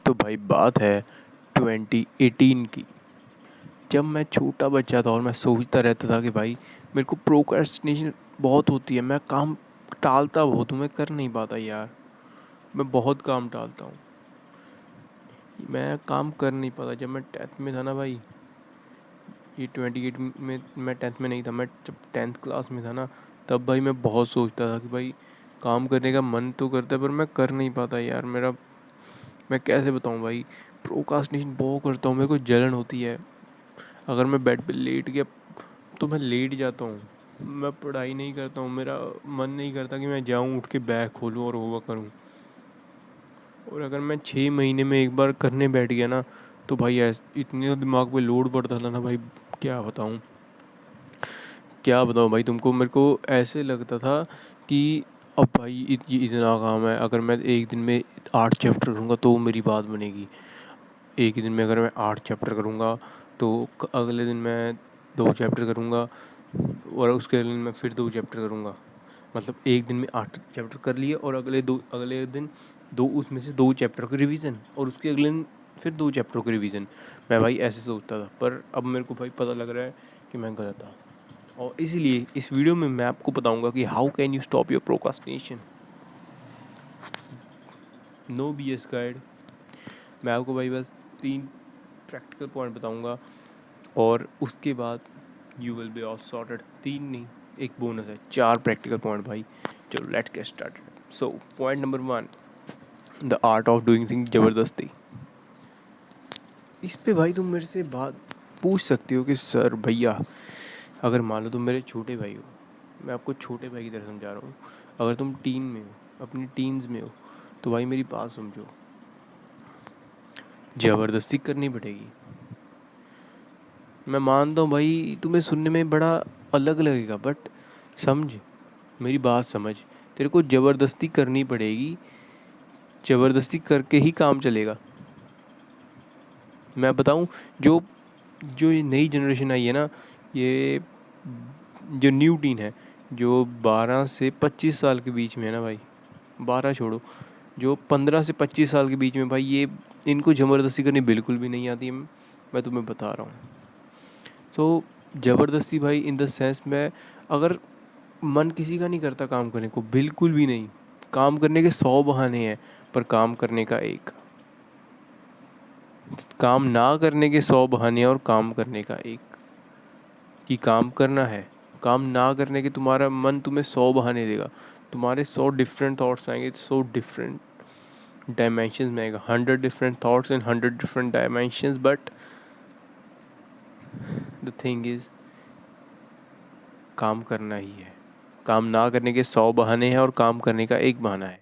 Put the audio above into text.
तो भाई बात है 2018 की, जब मैं छोटा बच्चा था और मैं सोचता रहता था कि भाई मेरे को प्रोक्रेस्टिनेशन बहुत होती है, मैं काम टालता बहुत हूँ, मैं कर नहीं पाता यार, मैं बहुत काम टालता हूँ, मैं काम कर नहीं पाता। जब मैं टेंथ में था ना भाई, ये 28 में मैं टेंथ में नहीं था, मैं जब टेंथ क्लास में था ना, तब भाई मैं बहुत सोचता था कि भाई काम करने का मन तो करता है पर मैं कर नहीं पाता यार। मेरा, मैं कैसे बताऊँ भाई, प्रोक्रास्टिनेशन बहुत करता हूँ, मेरे को जलन होती है। अगर मैं बेड पे लेट गया तो मैं लेट जाता हूँ, मैं पढ़ाई नहीं करता हूँ, मेरा मन नहीं करता कि मैं जाऊँ उठ के बैग खोलूँ और होगा करूँ। और अगर मैं 6 महीने में एक बार करने बैठ गया ना, तो भाई ऐसे इतने दिमाग पे लोड पड़ता था ना भाई, क्या बताऊँ, क्या बताऊँ भाई तुमको। मेरे को ऐसे लगता था कि अब भाई ये इतना काम है, अगर मैं एक दिन में 8 चैप्टर करूँगा तो मेरी बात बनेगी। एक ही दिन में अगर मैं 8 चैप्टर करूँगा तो अगले दिन मैं 2 चैप्टर करूँगा, और उसके अगले दिन मैं फिर 2 चैप्टर करूँगा। मतलब एक दिन में 8 चैप्टर कर लिए और अगले दिन दो, उसमें से 2 चैप्टर की रिवीजन, और उसके अगले दिन फिर 2 चैप्टरों की रिवीजन। मैं भाई ऐसे सोचता था, पर अब मेरे को भाई पता लग रहा है कि मैं गलत था। और इसीलिए इस वीडियो में मैं आपको बताऊंगा कि how can you stop your procrastination. No B S guide. मैं आपको भाई बस 3 प्रैक्टिकल पॉइंट बताऊंगा और उसके बाद you will be all sorted. 3 नहीं, एक बोनस है, 4 प्रैक्टिकल पॉइंट भाई। चलो let's get started. So point number 1, the art of doing thing ज़बरदस्ती। इस पे भाई तुम मेरे से बात पूछ सकते हो कि सर भैया, अगर मान लो तुम मेरे छोटे भाई हो, मैं आपको छोटे भाई की तरह समझा रहा हूँ, अगर तुम टीन में हो, अपनी टीन्स में हो, तो भाई मेरी बात समझो, ज़बरदस्ती करनी पड़ेगी। मैं मानता हूँ भाई तुम्हें सुनने में बड़ा अलग लगेगा, बट समझ, मेरी बात समझ, तेरे को ज़बरदस्ती करनी पड़ेगी, ज़बरदस्ती करके ही काम चलेगा। मैं बताऊँ, जो जो ये नई जनरेशन आई है ना, ये जो न्यू टीन है, जो 12 से 25 साल के बीच में है ना भाई, 12 छोड़ो, जो 15 से 25 साल के बीच में भाई, ये इनको ज़बरदस्ती करनी बिल्कुल भी नहीं आती है, मैं तुम्हें बता रहा हूँ। तो ज़बरदस्ती भाई इन द सेंस में, अगर मन किसी का नहीं करता काम करने को, बिल्कुल भी नहीं, काम करने के 100 बहाने हैं, पर काम करने का एक, काम ना करने के 100 बहाने और काम करने का एक, कि काम करना है। काम ना करने के तुम्हारा मन तुम्हें 100 बहाने देगा, तुम्हारे 100 डिफरेंट थॉट्स आएंगे, 100 डिफरेंट डायमेंशन में आएगा, 100 different thoughts in 100 different dimensions, but the thing is, काम करना ही है। काम ना करने के 100 बहाने हैं और काम करने का एक बहाना है।